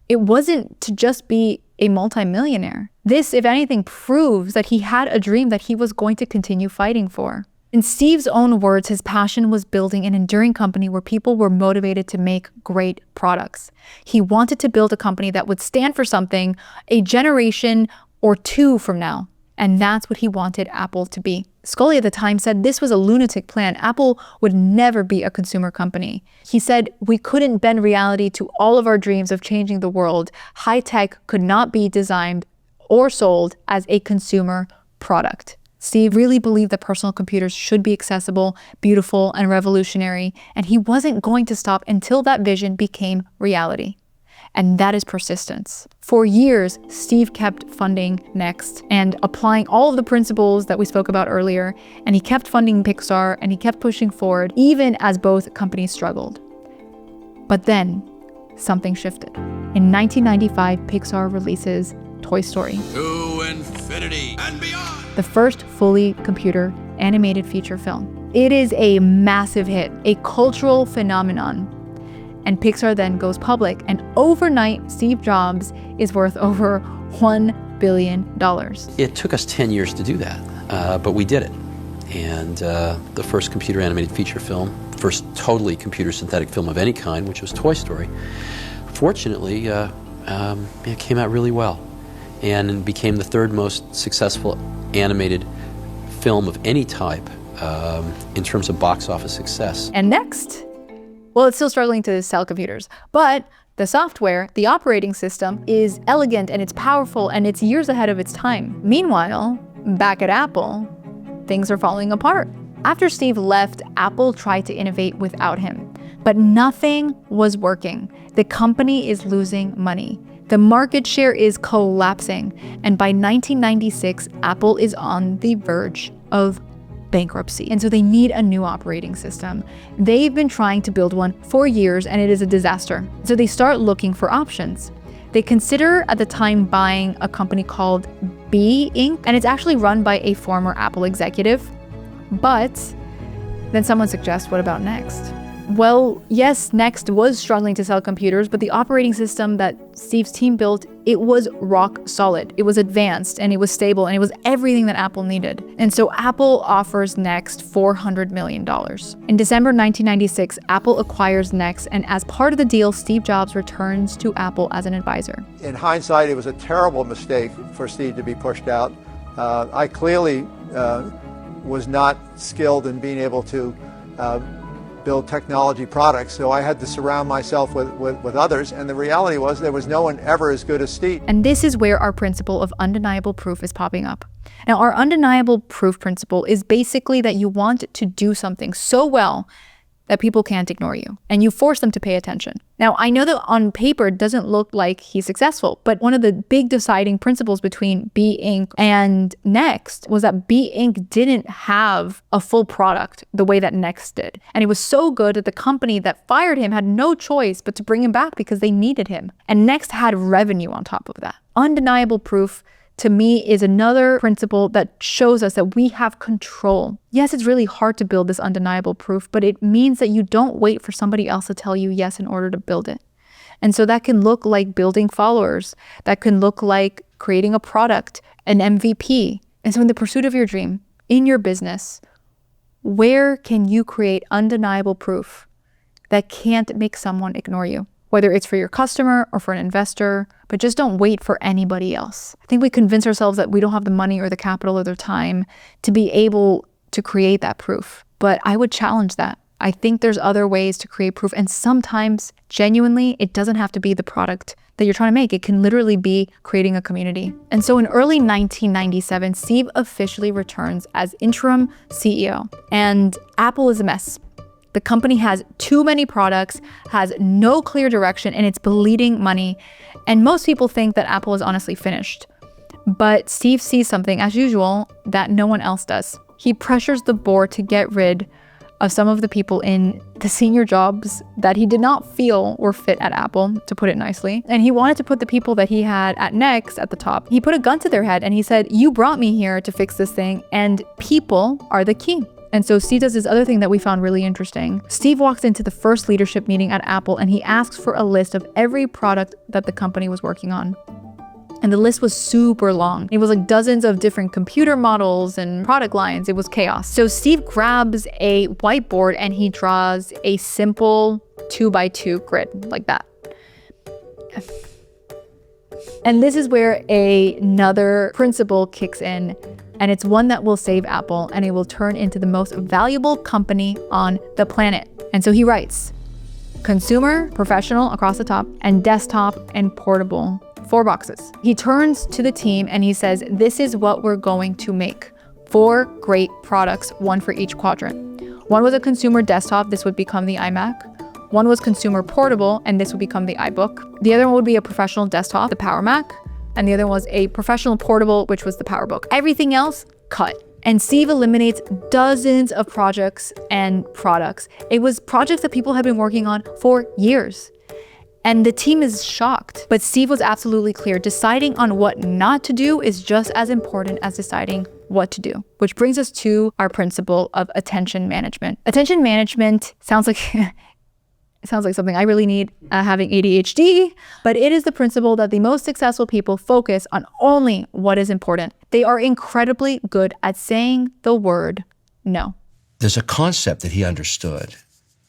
It wasn't to just be a multimillionaire. This, if anything, proves that he had a dream that he was going to continue fighting for. In Steve's own words, his passion was building an enduring company where people were motivated to make great products. He wanted to build a company that would stand for something a generation or two from now. And that's what he wanted Apple to be. Scully at the time said this was a lunatic plan. Apple would never be a consumer company. He said we couldn't bend reality to all of our dreams of changing the world. High tech could not be designed or sold as a consumer product. Steve really believed that personal computers should be accessible, beautiful, and revolutionary, and he wasn't going to stop until that vision became reality. And that is persistence. For years, Steve kept funding Next and applying all of the principles that we spoke about earlier, and he kept funding Pixar and he kept pushing forward even as both companies struggled. But then, something shifted. In 1995, Pixar releases Toy Story. To infinity infinity and beyond. The first fully computer animated feature film. It is a massive hit, a cultural phenomenon. And Pixar then goes public, and overnight, Steve Jobs is worth over $1 billion. It took us 10 years to do that, but we did it. And the first computer animated feature film, first totally computer synthetic film of any kind, which was Toy Story, fortunately, it came out really well and became the third most successful animated film of any type in terms of box office success. And next, well, it's still struggling to sell computers, but the software, the operating system, is elegant and it's powerful and it's years ahead of its time. Meanwhile, back at Apple, things are falling apart. After Steve left, Apple tried to innovate without him, but nothing was working. The company is losing money. The market share is collapsing, and by 1996, Apple is on the verge of bankruptcy. And so they need a new operating system. They've been trying to build one for years, and it is a disaster. So they start looking for options. They consider at the time buying a company called B Inc., and it's actually run by a former Apple executive. But then someone suggests, what about Next? Well, yes, Next was struggling to sell computers, but the operating system that Steve's team built, it was rock solid. It was advanced and it was stable and it was everything that Apple needed. And so Apple offers Next $400 million. In December 1996, Apple acquires Next, and as part of the deal, Steve Jobs returns to Apple as an advisor. In hindsight, it was a terrible mistake for Steve to be pushed out. I clearly was not skilled in being able to build technology products, so I had to surround myself with others, and the reality was there was no one ever as good as Steve. And this is where our principle of undeniable proof is popping up. Now, our undeniable proof principle is basically that you want to do something so well that people can't ignore you, and you force them to pay attention. Now, I know that on paper it doesn't look like he's successful, but one of the big deciding principles between B Inc. and Next was that B Inc. didn't have a full product the way that Next did. And it was so good that the company that fired him had no choice but to bring him back because they needed him. And Next had revenue on top of that. Undeniable proof, to me, is another principle that shows us that we have control. Yes, it's really hard to build this undeniable proof, but it means that you don't wait for somebody else to tell you yes in order to build it. And so that can look like building followers. That can look like creating a product, an MVP. And so in the pursuit of your dream, in your business, where can you create undeniable proof that can't make someone ignore you? Whether it's for your customer or for an investor, but just don't wait for anybody else. I think we convince ourselves that we don't have the money or the capital or the time to be able to create that proof. But I would challenge that. I think there's other ways to create proof. And sometimes, genuinely, it doesn't have to be the product that you're trying to make. It can literally be creating a community. And so in early 1997, Steve officially returns as interim CEO. And Apple is a mess. The company has too many products, has no clear direction, and it's bleeding money. And most people think that Apple is honestly finished. But Steve sees something, as usual, that no one else does. He pressures the board to get rid of some of the people in the senior jobs that he did not feel were fit at Apple, to put it nicely. And he wanted to put the people that he had at Next at the top. He put a gun to their head and he said, "You brought me here to fix this thing, and people are the key." And so Steve does this other thing that we found really interesting. Steve walks into the first leadership meeting at Apple and he asks for a list of every product that the company was working on. And the list was super long. It was like dozens of different computer models and product lines. It was chaos. So Steve grabs a whiteboard and he draws a simple 2x2 grid like that. And this is where another principle kicks in. And it's one that will save Apple, and it will turn into the most valuable company on the planet. And so he writes, consumer, professional across the top, and desktop and portable, 4 boxes. He turns to the team and he says, this is what we're going to make. 4 great products, 1 for each quadrant. 1 was a consumer desktop, this would become the iMac. 1 was consumer portable, and this would become the iBook. The other one would be a professional desktop, the Power Mac. And the other was a professional portable, which was the PowerBook. Everything else, cut. And Steve eliminates dozens of projects and products. It was projects that people had been working on for years. And the team is shocked. But Steve was absolutely clear. Deciding on what not to do is just as important as deciding what to do. Which brings us to our principle of attention management. Attention management sounds like it sounds like something I really need, having ADHD, but it is the principle that the most successful people focus on only what is important. They are incredibly good at saying the word no. There's a concept that he understood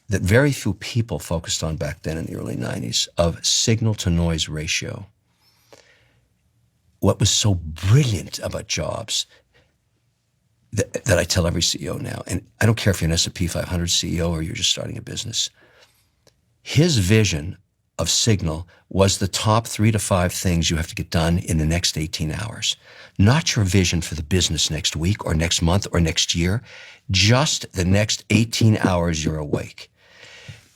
that very few people focused on back then in the early 90s of signal-to-noise ratio. What was so brilliant about Jobs that I tell every CEO now, and I don't care if you're an S&P 500 CEO or you're just starting a business, his vision of signal was the top 3 to 5 things you have to get done in the next 18 hours. Not your vision for the business next week or next month or next year, just the next 18 hours you're awake.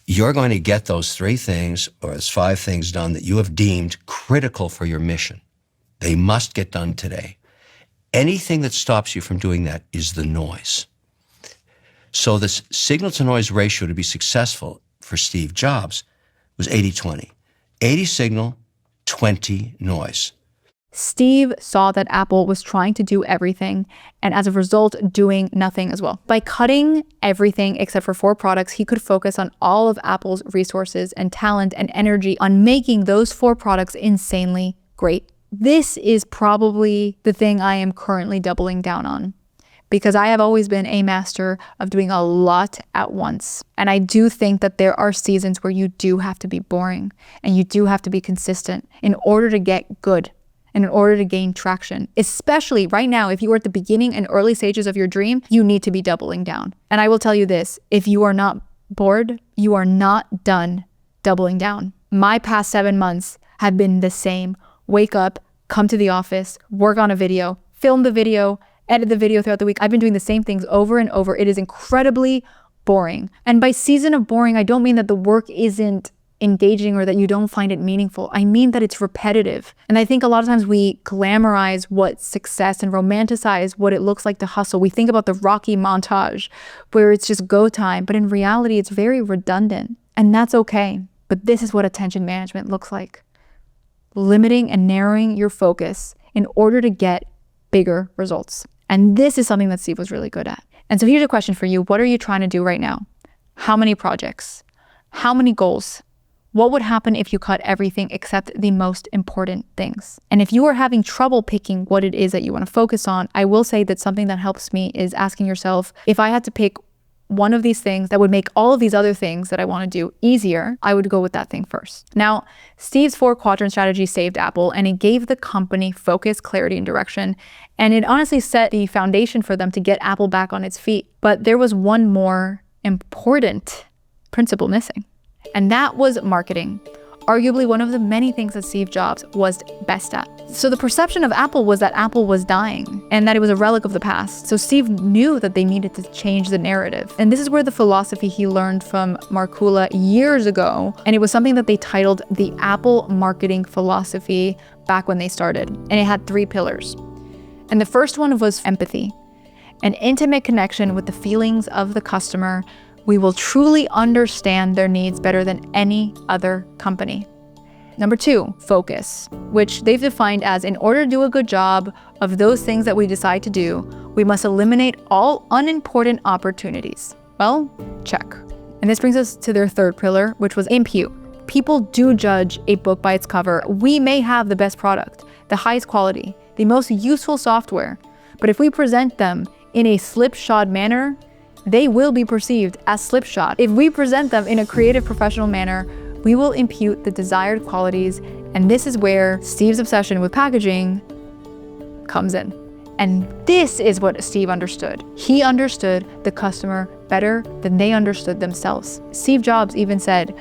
You're going to get those 3 things or those 5 things done that you have deemed critical for your mission. They must get done today. Anything that stops you from doing that is the noise. So this signal-to-noise ratio to be successful for Steve Jobs was 80-20. 80 signal, 20 noise. Steve saw that Apple was trying to do everything, and as a result, doing nothing as well. By cutting everything except for 4 products, he could focus on all of Apple's resources and talent and energy on making those 4 products insanely great. This is probably the thing I am currently doubling down on, because I have always been a master of doing a lot at once. And I do think that there are seasons where you do have to be boring and you do have to be consistent in order to get good and in order to gain traction. Especially right now, if you are at the beginning and early stages of your dream, you need to be doubling down. And I will tell you this, if you are not bored, you are not done doubling down. My past 7 months have been the same. Wake up, come to the office, work on a video, film the video, edit the video throughout the week. I've been doing the same things over and over. It is incredibly boring. And by season of boring, I don't mean that the work isn't engaging or that you don't find it meaningful. I mean that it's repetitive. And I think a lot of times we glamorize what success and romanticize what it looks like to hustle. We think about the Rocky montage where it's just go time, but in reality, it's very redundant. And that's okay. But this is what attention management looks like. Limiting and narrowing your focus in order to get bigger results. And this is something that Steve was really good at. And so here's a question for you. What are you trying to do right now? How many projects? How many goals? What would happen if you cut everything except the most important things? And if you are having trouble picking what it is that you want to focus on, I will say that something that helps me is asking yourself, if I had to pick one of these things that would make all of these other things that I want to do easier, I would go with that thing first. Now, Steve's 4-quadrant strategy saved Apple, and it gave the company focus, clarity, and direction. And it honestly set the foundation for them to get Apple back on its feet. But there was one more important principle missing, and that was marketing. Arguably one of the many things that Steve Jobs was best at. So the perception of Apple was that Apple was dying and that it was a relic of the past. So Steve knew that they needed to change the narrative. And this is where the philosophy he learned from Markula years ago, and it was something that they titled the Apple Marketing Philosophy back when they started. And it had 3 pillars. And the first one was empathy, an intimate connection with the feelings of the customer. We will truly understand their needs better than any other company. Number 2, focus, which they've defined as in order to do a good job of those things that we decide to do, we must eliminate all unimportant opportunities. Well, check. And this brings us to their 3rd pillar, which was impute. People do judge a book by its cover. We may have the best product, the highest quality, the most useful software, but if we present them in a slipshod manner, they will be perceived as slipshod. If we present them in a creative, professional manner, we will impute the desired qualities, and this is where Steve's obsession with packaging comes in. And this is what Steve understood. He understood the customer better than they understood themselves. Steve Jobs even said,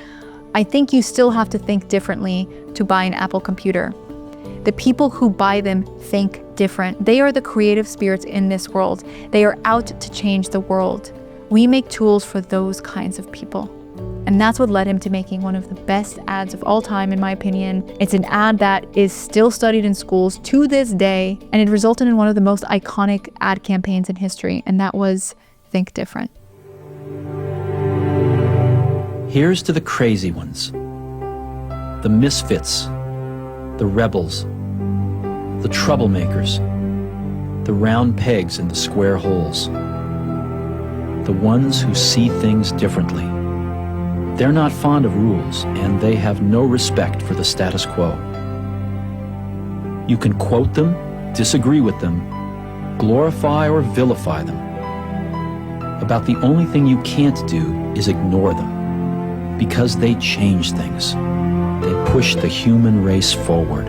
"I think you still have to think differently to buy an Apple computer. The people who buy them think different. They are the creative spirits in this world. They are out to change the world. We make tools for those kinds of people." And that's what led him to making one of the best ads of all time, in my opinion. It's an ad that is still studied in schools to this day, and it resulted in one of the most iconic ad campaigns in history, and that was Think Different. Here's to the crazy ones. the misfits, the rebels, the troublemakers, the round pegs in the square holes, the ones who see things differently. They're not fond of rules, and they have no respect for the status quo. You can quote them, disagree with them, glorify or vilify them. About the only thing you can't do is ignore them, because they change things. They push the human race forward.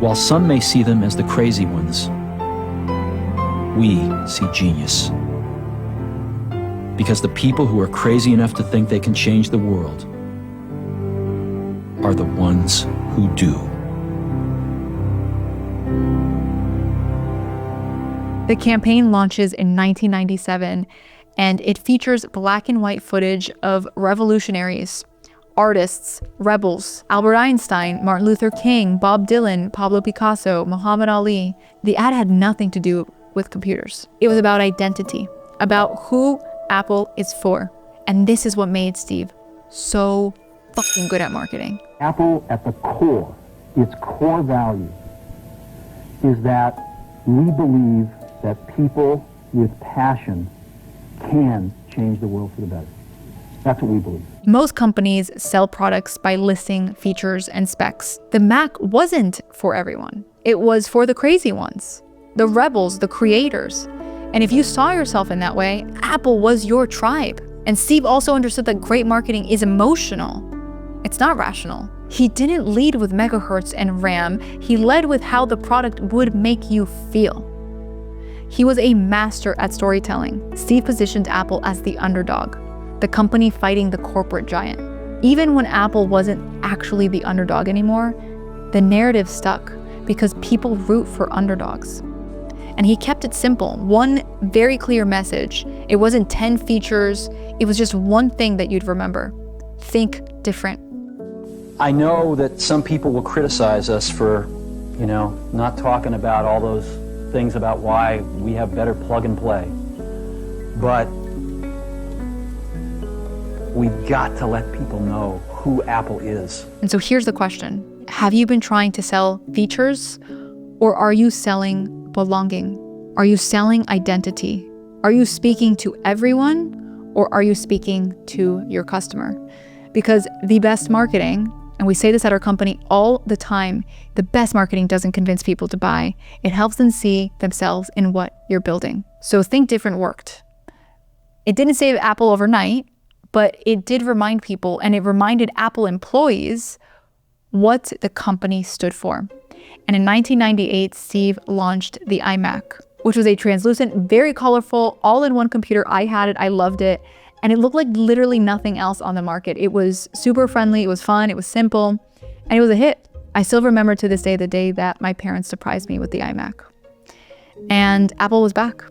While some may see them as the crazy ones, we see genius. Because the people who are crazy enough to think they can change the world are the ones who do. The campaign launches in 1997, and it features black and white footage of revolutionaries, artists, rebels, Albert Einstein, Martin Luther King, Bob Dylan, Pablo Picasso, Muhammad Ali. The ad had nothing to do with computers. It was about identity, about who Apple is for. And this is what made Steve so fucking good at marketing. Apple, at the core, its core value is that we believe that people with passion can change the world for the better. That's what we believe. Most companies sell products by listing features and specs. The Mac wasn't for everyone. It was for the crazy ones, the rebels, the creators. And if you saw yourself in that way, Apple was your tribe. And Steve also understood that great marketing is emotional. It's not rational. He didn't lead with megahertz and RAM. He led with how the product would make you feel. He was a master at storytelling. Steve positioned Apple as the underdog, the company fighting the corporate giant. Even when Apple wasn't actually the underdog anymore, the narrative stuck because people root for underdogs. And he kept it simple, one very clear message. It wasn't 10 features, it was just one thing that you'd remember. Think different. I know that some people will criticize us for, not talking about all those things about why we have better plug and play. But we've got to let people know who Apple is. And so here's the question. Have you been trying to sell features, or are you selling belonging? Are you selling identity? Are you speaking to everyone, or are you speaking to your customer? Because the best marketing, and we say this at our company all the time, the best marketing doesn't convince people to buy. It helps them see themselves in what you're building. So Think Different worked. It didn't save Apple overnight, but it did remind people, and it reminded Apple employees what the company stood for. And in 1998, Steve launched the iMac, which was a translucent, very colorful, all-in-one computer. I had it, I loved it, and it looked like literally nothing else on the market. It was super friendly, it was fun, it was simple, and it was a hit. I still remember to this day the day that my parents surprised me with the iMac. And Apple was back.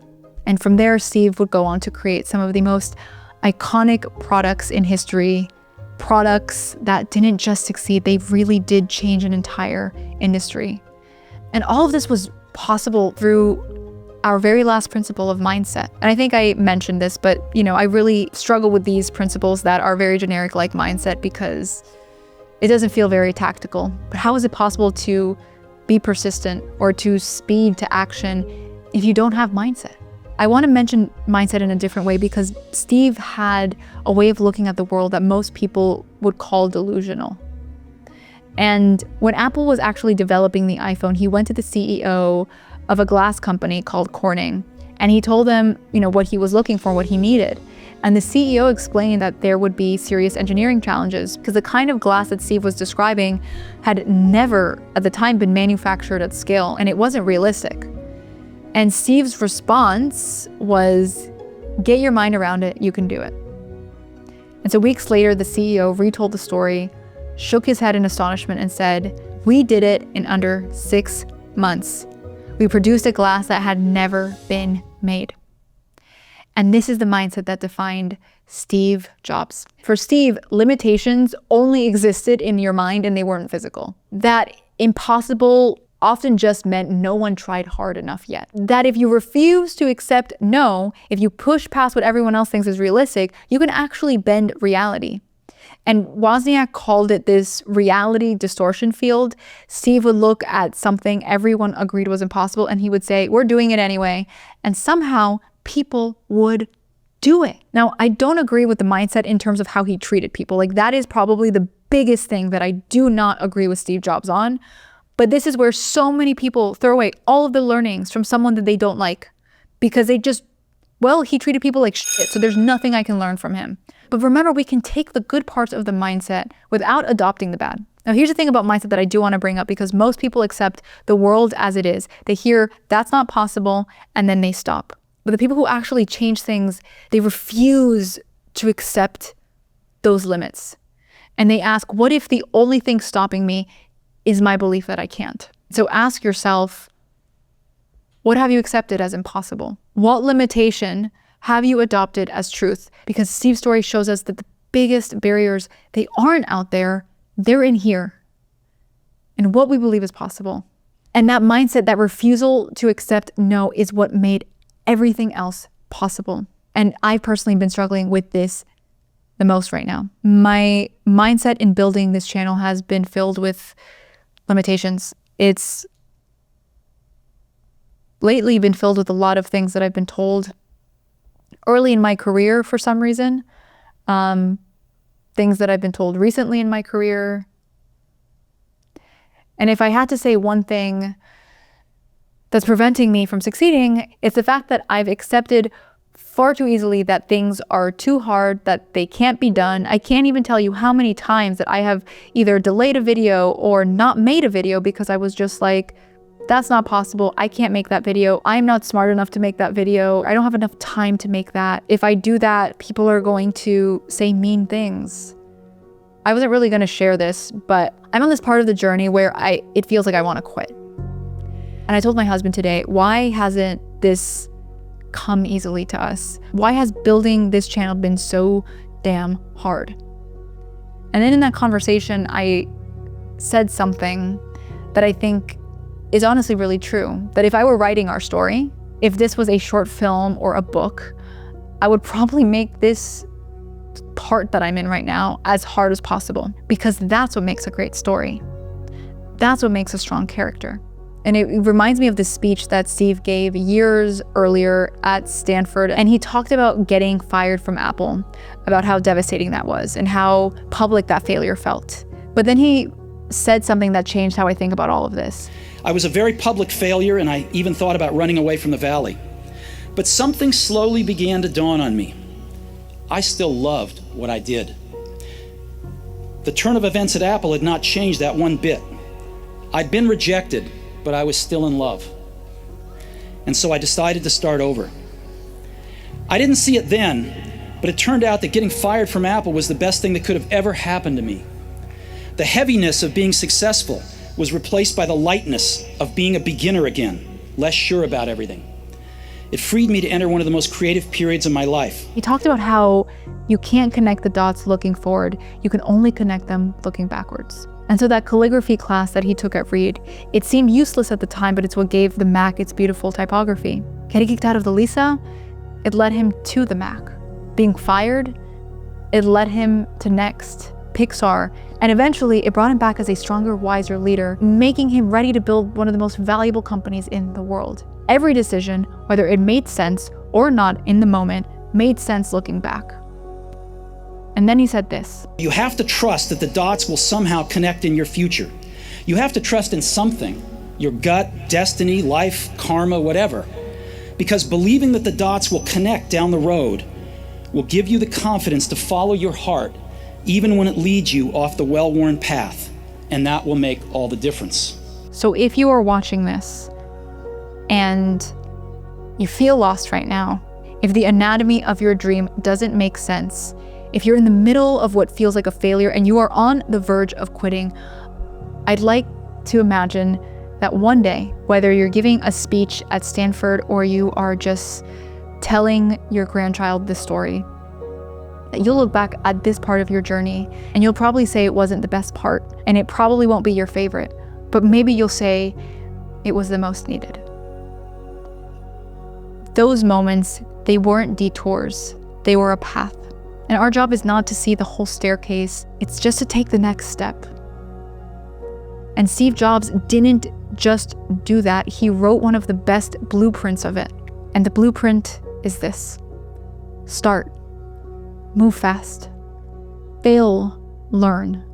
And from there, Steve would go on to create some of the most iconic products in history, products that didn't just succeed, they really did change an entire industry. And all of this was possible through our very last principle of mindset. And I think I mentioned this, but I really struggle with these principles that are very generic, like mindset, because it doesn't feel very tactical. But how is it possible to be persistent or to speed to action if you don't have mindset? I want to mention mindset in a different way because Steve had a way of looking at the world that most people would call delusional. And when Apple was actually developing the iPhone, he went to the CEO of a glass company called Corning, and he told them, what he was looking for, what he needed. And the CEO explained that there would be serious engineering challenges because the kind of glass that Steve was describing had never, at the time, been manufactured at scale, and it wasn't realistic. And Steve's response was, get your mind around it, you can do it. And so weeks later, the CEO retold the story, shook his head in astonishment and said, we did it in under 6 months. We produced a glass that had never been made. And this is the mindset that defined Steve Jobs. For Steve, limitations only existed in your mind and they weren't physical. That impossible often just meant no one tried hard enough yet. That if you refuse to accept no, if you push past what everyone else thinks is realistic, you can actually bend reality. And Wozniak called it this reality distortion field. Steve would look at something everyone agreed was impossible and he would say, we're doing it anyway. And somehow people would do it. Now, I don't agree with the mindset in terms of how he treated people. Like, that is probably the biggest thing that I do not agree with Steve Jobs on. But this is where so many people throw away all of the learnings from someone that they don't like because they just, well, he treated people like shit, so there's nothing I can learn from him. But remember, we can take the good parts of the mindset without adopting the bad. Now, here's the thing about mindset that I do want to bring up, because most people accept the world as it is. They hear that's not possible, and then they stop. But the people who actually change things, they refuse to accept those limits. And they ask, what if the only thing stopping me is my belief that I can't? So ask yourself, what have you accepted as impossible? What limitation have you adopted as truth? Because Steve's story shows us that the biggest barriers, they aren't out there, they're in here. And what we believe is possible. And that mindset, that refusal to accept no, is what made everything else possible. And I've personally been struggling with this the most right now. My mindset in building this channel has been filled with limitations. It's lately been filled with a lot of things that I've been told early in my career for some reason, things that I've been told recently in my career. And if I had to say one thing that's preventing me from succeeding, it's the fact that I've accepted far too easily that things are too hard, that they can't be done. I can't even tell you how many times that I have either delayed a video or not made a video because I was just like, that's not possible. I can't make that video. I'm not smart enough to make that video. I don't have enough time to make that. If I do that, people are going to say mean things. I wasn't really going to share this, but I'm on this part of the journey where it feels like I want to quit. And I told my husband today, why hasn't this come easily to us? Why has building this channel been so damn hard? And then in that conversation, I said something that I think is honestly really true. That if I were writing our story, if this was a short film or a book, I would probably make this part that I'm in right now as hard as possible, because that's what makes a great story. That's what makes a strong character. And it reminds me of this speech that Steve gave years earlier at Stanford. And he talked about getting fired from Apple, about how devastating that was and how public that failure felt. But then he said something that changed how I think about all of this. I was a very public failure, and I even thought about running away from the valley. But something slowly began to dawn on me. I still loved what I did. The turn of events at Apple had not changed that one bit. I'd been rejected, but I was still in love. And so I decided to start over. I didn't see it then, but it turned out that getting fired from Apple was the best thing that could have ever happened to me. The heaviness of being successful was replaced by the lightness of being a beginner again, less sure about everything. It freed me to enter one of the most creative periods of my life. He talked about how you can't connect the dots looking forward, you can only connect them looking backwards. And so that calligraphy class that he took at Reed, it seemed useless at the time, but it's what gave the Mac its beautiful typography. Getting kicked out of the Lisa, it led him to the Mac. Being fired, it led him to Next, Pixar, and eventually it brought him back as a stronger, wiser leader, making him ready to build one of the most valuable companies in the world. Every decision, whether it made sense or not in the moment, made sense looking back. And then he said this. You have to trust that the dots will somehow connect in your future. You have to trust in something, your gut, destiny, life, karma, whatever. Because believing that the dots will connect down the road will give you the confidence to follow your heart, even when it leads you off the well-worn path. And that will make all the difference. So if you are watching this and you feel lost right now, if the anatomy of your dream doesn't make sense, if you're in the middle of what feels like a failure and you are on the verge of quitting, I'd like to imagine that one day, whether you're giving a speech at Stanford or you are just telling your grandchild this story, that you'll look back at this part of your journey and you'll probably say it wasn't the best part and it probably won't be your favorite, but maybe you'll say it was the most needed. Those moments, they weren't detours, they were a path. And our job is not to see the whole staircase, it's just to take the next step. And Steve Jobs didn't just do that, he wrote one of the best blueprints of it. And the blueprint is this: start, move fast, fail, learn,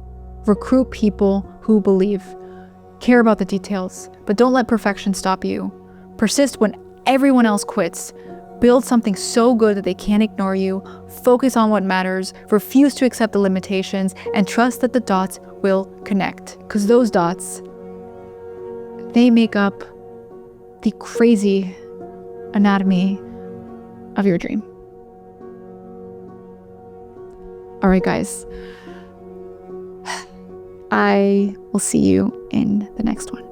recruit people who believe, care about the details, but don't let perfection stop you. Persist when everyone else quits. Build something so good that they can't ignore you. Focus on what matters. Refuse to accept the limitations and trust that the dots will connect. Because those dots, they make up the crazy anatomy of your dream. All right, guys. I will see you in the next one.